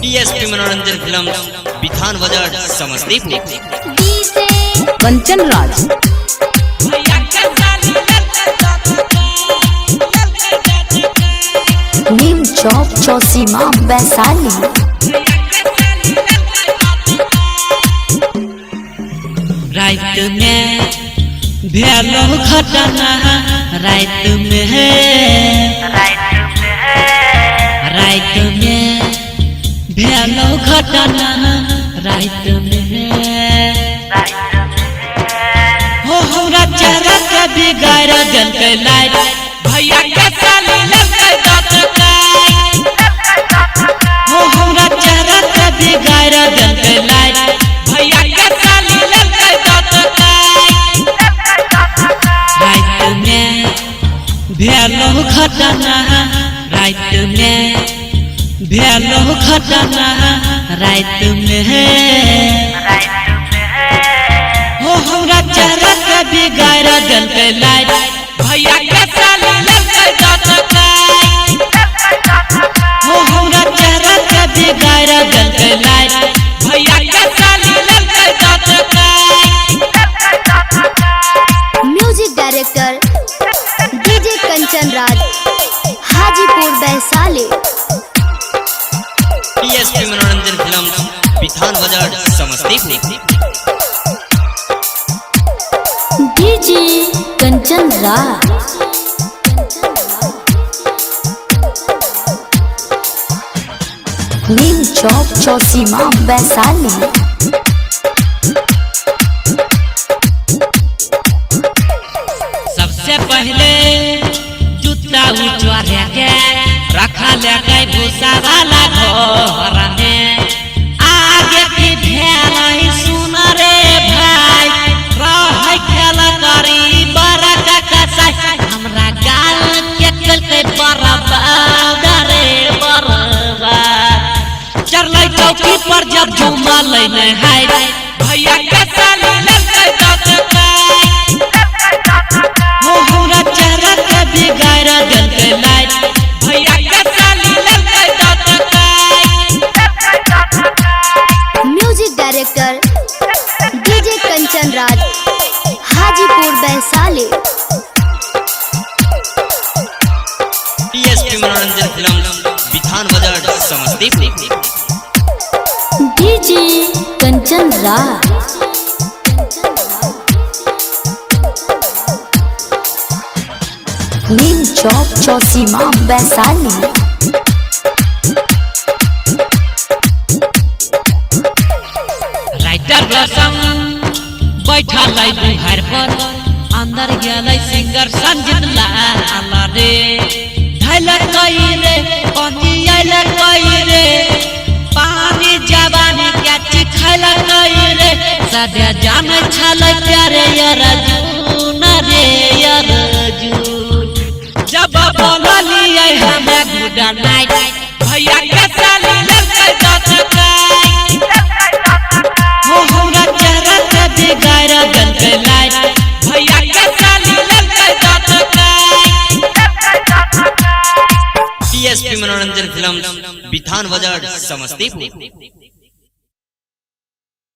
DSP मनोरंजन film Bithan बाजार समस्तीपुर। कंचन राज नीम चौक चौसीमा वैशाली। रात में भेलो घटना रात में भेलो घटना रात में हो हमरा चेहरा के बिगाड़ दिल के लाइट भैया के साली लगे दतकाई हो हमरा चेहरा के बिगाड़ दिल के लाइट भैया के साली लगे दतकाई रात में भेलो घटना रात में भेलो घटना रात में हो हमरा चेहरा के बिगाड़ दिल के लाइट भैया के साली लगे दतकाई हो हमरा चेहरा के बिगाड़ दिल के लाइट भैया के साली लगे दतकाई। Music director DJ Kanchan Raj Hajipur Vaishali. DSP मनोरंजन फिल्म बिथान बाजार समस्तीपुर। डीजे कंचन राज नीम चौक चौसीमा वैशाली। सबसे पहले जूता उचवारे के रखा ले भूसा वाला घर में आगे की भेल सुन रे भाई रह खेल करी बड़ा कसाई हमरा गाल के कल के बर्बाद रे बर्बाद चढ़ले चौकी पर जब झूमा लेने हाय भैया के साली लगे दतकाई हो हमरा चेहरा के बिगाड़ दिल के लाइट भैया के साली लगे दतकाई। Music director DJ Kanchan Raj Hajipur Vaishali. DSP मनोरंजन फिल्म बिथान बाजार समस्तीपुर। डीजे कंचन राज नीम चौक चौसीमा वैशाली। राइटर रसम बैठा लाई बुहार पर अंदर गेलै सिंगर संजीत लाल रे धैल कई रे पानी आइल कई रे पानी जवानी के चिखैल कई रे सदा जाने छल प्यारे अर्जुन रे अर्जुन जब बोलिए हमें गुड नाइट भैया के साली लगे दतकाई हो हमरा चेहरा के बिगाड़ दिल के लाइट भैया के साली लगे दतकाई। डीएसपी मनोरंजन फिल्म बिथान बाजार समस्तीपुर।